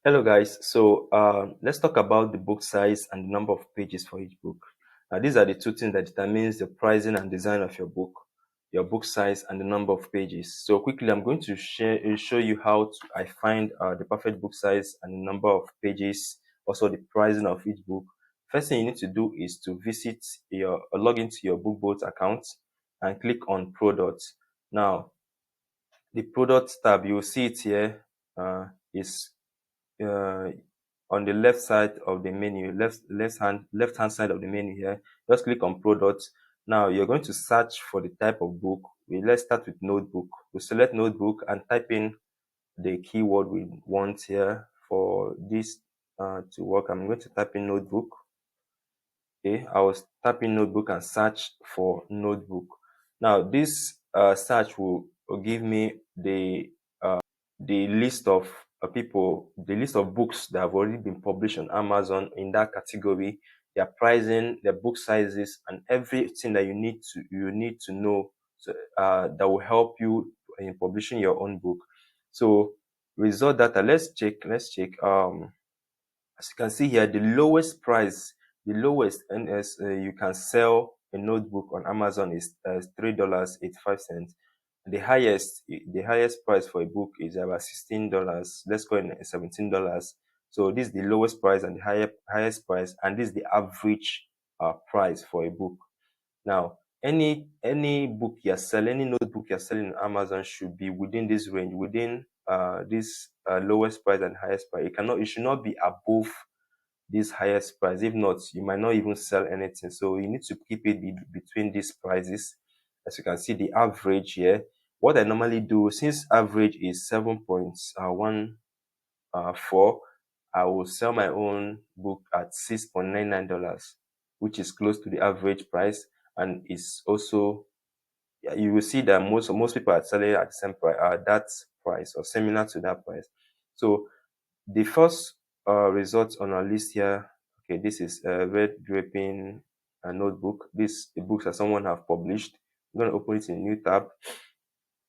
Hello guys, so let's talk about the book size and the number of pages for each book. These are the two things that determines the pricing and design of your book size and the number of pages. So quickly, I'm going to show you how I find the perfect book size and the number of pages, also the pricing of each book. First thing you need to do is to log into your BookBolt account and click on products. Now, the products tab, you will see it here, is uh, on the left side of the menu, left hand side of the menu here. Just click on products. Now you're going to search for the type of book. Let's start with notebook. We select notebook and type in the keyword we want here for this to work. I'm going to type in notebook. Okay, I was typing notebook and search for notebook. Now this search will give me the list of the list of books that have already been published on Amazon in that category, their pricing, their book sizes, and everything that you need to know, so, that will help you in publishing your own book. So result data, let's check. As you can see here, the lowest price, the lowest NS you can sell a notebook on Amazon is $3.85. The highest price for a book is about $16. Let's go in $17. So this is the lowest price and the highest price, and this is the average price for a book. Now, any book you're selling, any notebook you're selling on Amazon should be within this range, within this lowest price and highest price. It should not be above this highest price. If not, you might not even sell anything. So you need to keep it between these prices. As you can see, the average here. What I normally do, since average is 7.14, I will sell my own book at $6.99, which is close to the average price, and is also, you will see that most people are selling at the same price, that price or similar to that price. So the first result on our list here, okay, this is a red draping notebook. This the books that someone have published. I'm going to open it in a new tab.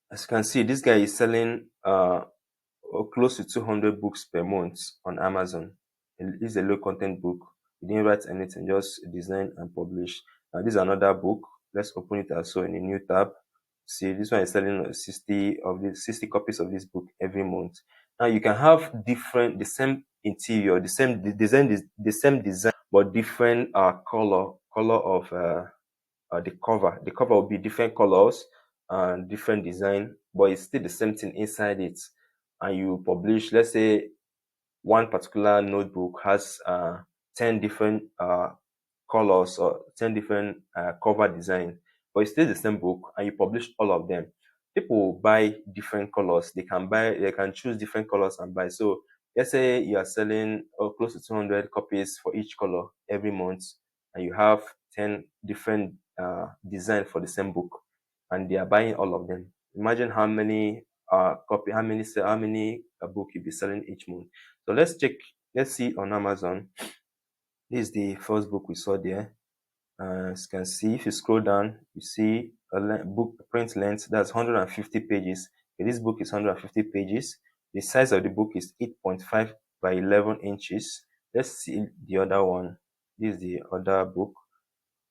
As you can see, this guy is selling close to 200 books per month on Amazon. This is a low content book. He didn't write anything, just design and publish. Now this is another book. Let's open it also in a new tab. See, this one is selling 60 copies of this book every month. Now you can have the same interior, the same design, but different color of the cover. The cover will be different colors and different design, but it's still the same thing inside it. And you publish, let's say, one particular notebook has 10 different colors or 10 different cover design, but it's still the same book, and you publish all of them. People will buy different colors. They can choose different colors and buy. So let's say you are selling close to 200 copies for each color every month, and you have 10 different designs for the same book, and they are buying all of them. Imagine how many book you'll be selling each month. So let's see on Amazon. This is the first book we saw there. As you can see, if you scroll down, you see a book print length that's 150 pages. Okay, this book is 150 pages. The size of the book is 8.5 by 11 inches. Let's see the other one. This is the other book.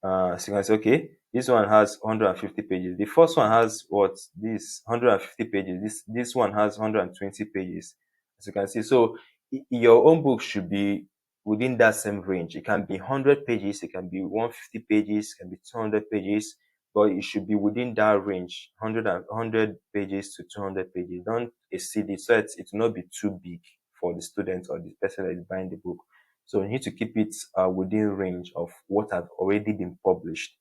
So you can say, okay, this one has 150 pages. The first one has what? This 150 pages. This one has 120 pages. As you can see, so your own book should be within that same range. It can be 100 pages, it can be 150 pages, it can be 200 pages, but it should be within that range, 100 pages to 200 pages. Don't exceed it, so it will not be too big for the student or the person that is buying the book. So you need to keep it within range of what have already been published.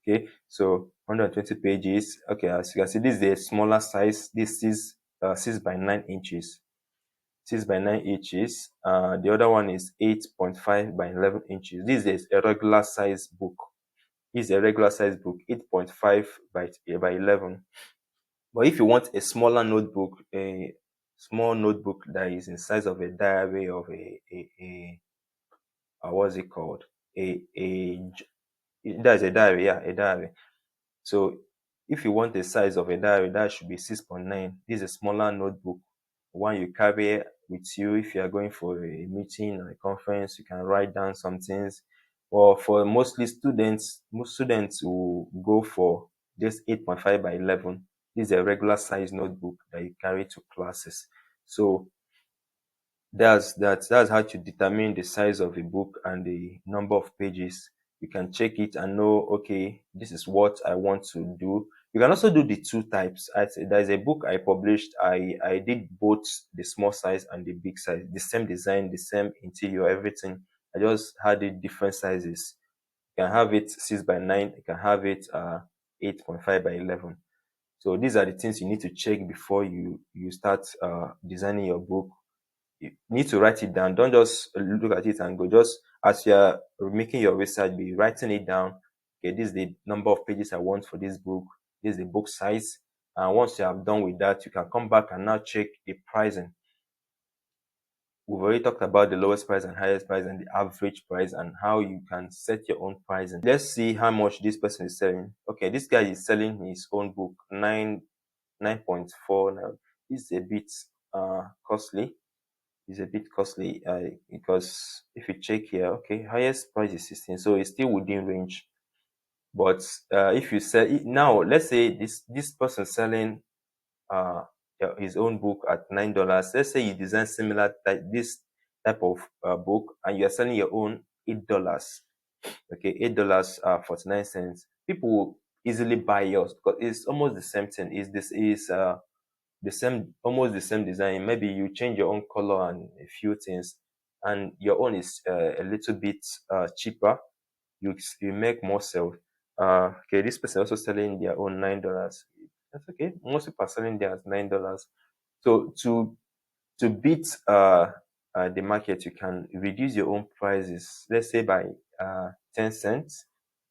Okay, so 120 pages. Okay, as you can see, this is a smaller size. This is 6 by 9 inches. 6 by 9 inches. The other one is 8.5 by 11 inches. This is a regular size book. This is a regular size book, 8.5 by 11. But if you want a smaller notebook, a small notebook that is in size of a diary of a what's it called? That's a diary, yeah, a diary. So if you want the size of a diary, that should be 6.9. This is a smaller notebook, one you carry with you. If you are going for a meeting or a conference, you can write down some things. Or for most students will go for just 8.5 by 11. This is a regular size notebook that you carry to classes. So that's how to determine the size of a book and the number of pages. You can check it and know, okay, this is what I want to do. You can also do the two types. There's a book I published. I did both the small size and the big size, the same design, the same interior, everything. I just had it different sizes. You can have it 6 by 9. You can have it 8.5 by 11. So these are the things you need to check before you start designing your book. You need to write it down. Don't just look at it and go. Just as you're making your research, be writing it down. Okay, this is the number of pages I want for this book. This is the book size. And once you have done with that, you can come back and now check the pricing. We've already talked about the lowest price and highest price and the average price and how you can set your own pricing. Let's see how much this person is selling. Okay, this guy is selling his own book 9.4 now. It's a bit costly. Is a bit costly because if you check here, okay, highest price is 16, so it's still within range. But if you sell it now, let's say this person selling uh his own book at $9. Let's say you design similar this type of book and you're selling your own $8. Okay, $8 $0.49. People will easily buy yours because it's almost the same thing. Is the same, almost the same design. Maybe you change your own color and a few things, and your own is a little bit cheaper. You make more sales. Okay, this person also selling their own $9. That's okay. Most people are selling theirs $9. So to beat the market, you can reduce your own prices. Let's say by 10 cents.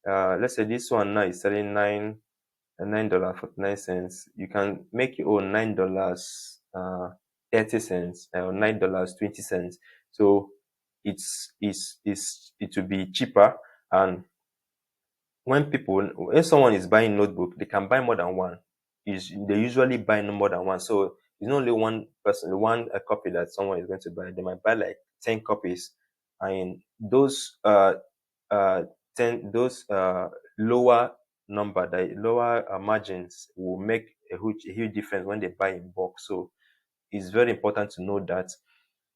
Let's say this one now is selling $9.49. You can make your own $9 30 cents or $9 20 cents. So it will be cheaper. And when someone is buying notebook, they can buy more than one. They usually buy no more than one. So it's not only one person, one a copy that someone is going to buy. They might buy like 10 copies, and uh those lower number, the lower margins will make a huge difference when they buy in bulk. So it's very important to know that.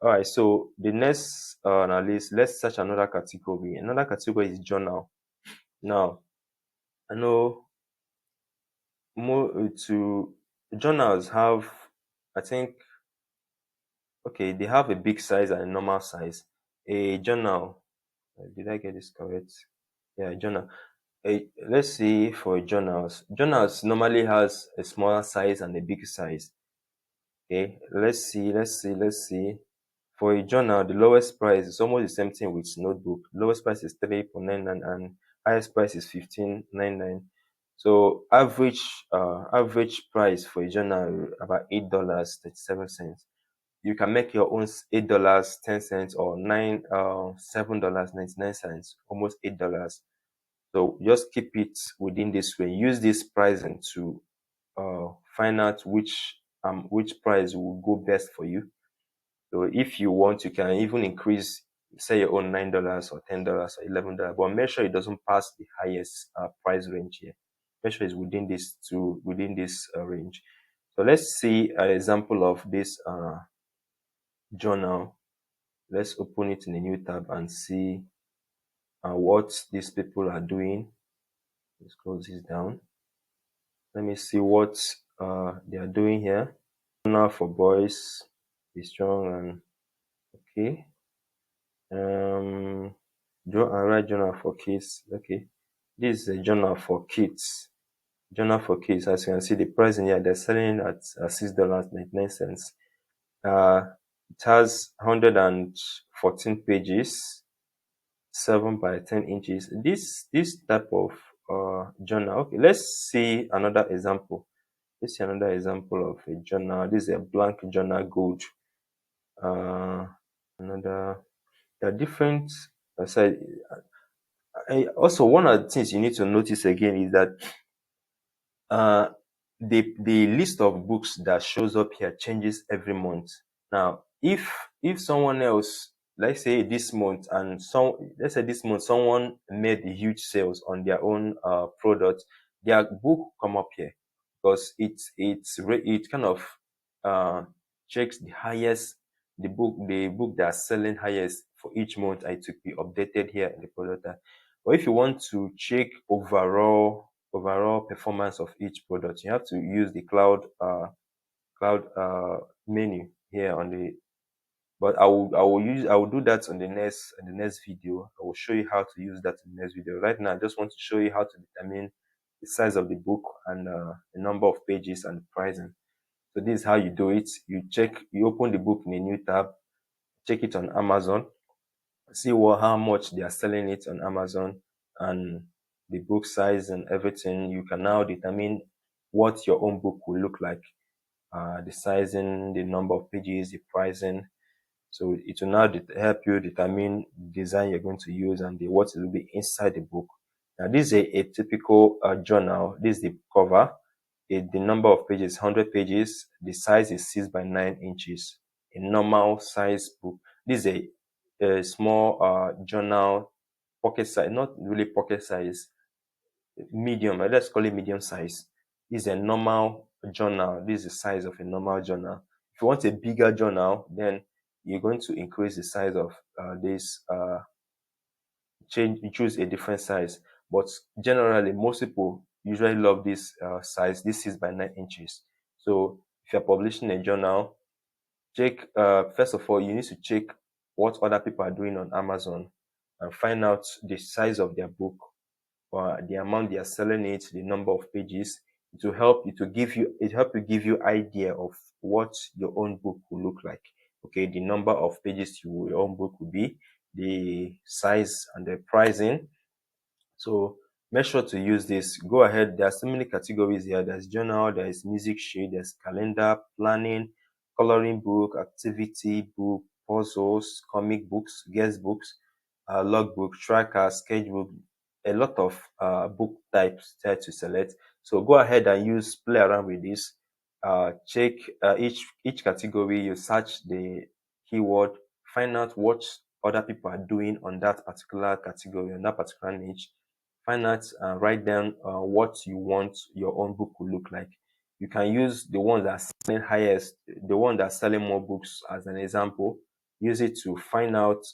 All right, so the next on our list, let's search another category. Another category is journal. Now, I know more to journals have, I think, okay, they have a big size and a normal size. A journal, did I get this correct? Yeah, a journal. Let's see for journals. Journals normally has a smaller size and a big size. Okay, let's see. For a journal, the lowest price is almost the same thing with notebook. Lowest price is 3.99 and highest price is 15.99. So average price for a journal about $8.37. You can make your own $8.10 or $7.99, almost $8. So just keep it within this way. Use this pricing to find out which price will go best for you. So if you want, you can even increase, say your own $9 or $10 or $11, but make sure it doesn't pass the highest price range here. Make sure it's within this range. So let's see an example of this journal. Let's open it in a new tab and see what these people are doing. Let's close this down. Let me see what they are doing here. Journal for boys, be strong and okay. Write journal for kids. Okay, this is a journal for kids. Journal for kids. As you can see, the price in here, they're selling at $6.99. It has 114 pages, 7 by 10 inches. This type of journal. Okay, let's see another example. Let's see another example of a journal. This is a blank journal gold. Another. There are different. So also, one of the things you need to notice again is that the list of books that shows up here changes every month. Now, if someone else, let's say this month, someone made the huge sales on their own product, their book come up here, because it kind of uh checks the highest, the book that's selling highest for each month, and it will be updated here in the product tab. But if you want to check overall performance of each product, you have to use the cloud menu here on the, but I will do that on the next video. I will show you how to use that in the next video. Right now I just want to show you how to determine the size of the book and the number of pages and the pricing. So this is how you do it. You open the book in a new tab, check it on Amazon, see how much they are selling it on Amazon, and the book size and everything. You can now determine what your own book will look like, the sizing, the number of pages, the pricing. So it will now help you determine the design you're going to use and what will be inside the book. Now, this is a typical journal. This is the cover. The number of pages, 100 pages. The size is 6 by 9 inches. A normal size book. This is a small journal, pocket size, not really pocket size, medium. Let's call it medium size. This is a normal journal. This is the size of a normal journal. If you want a bigger journal, then you're going to increase the size of this. You choose a different size, but generally most people usually love this size. This is by 9 inches. So if you're publishing a journal, check, first of all, you need to check what other people are doing on Amazon and find out the size of their book, or the amount they are selling it, the number of pages. It will give you idea of what your own book will look like. Okay, the number of pages your own book will be, the size and the pricing. So make sure to use this. Go ahead. There are so many categories here. There's journal, there's music sheet, there's calendar, planning, coloring book, activity book, puzzles, comic books, guest books, logbook, tracker, sketchbook. A lot of book types there to select. So go ahead and play around with this. Check each category. You search the keyword, find out what other people are doing on that particular category, on that particular niche. Find out and write down what you want your own book to look like. You can use the ones that are selling highest, the one that's selling more books as an example. Use it to find out,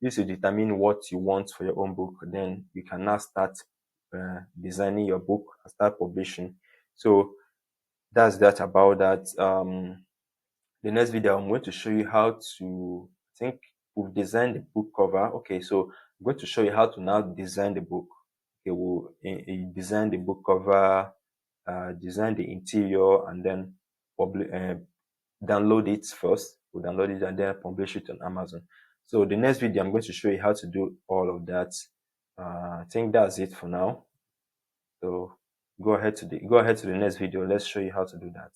use to determine what you want for your own book. Then you can now start designing your book and start publishing. So that's that about that. The next video I'm going to show you how to, I think we've designed the book cover. Okay, so I'm going to show you how to now design the book. Okay, we'll design the book cover, design the interior, and then download it first. We'll download it and then publish it on Amazon. So the next video I'm going to show you how to do all of that. I think that's it for now. So go ahead to the next video. Let's show you how to do that.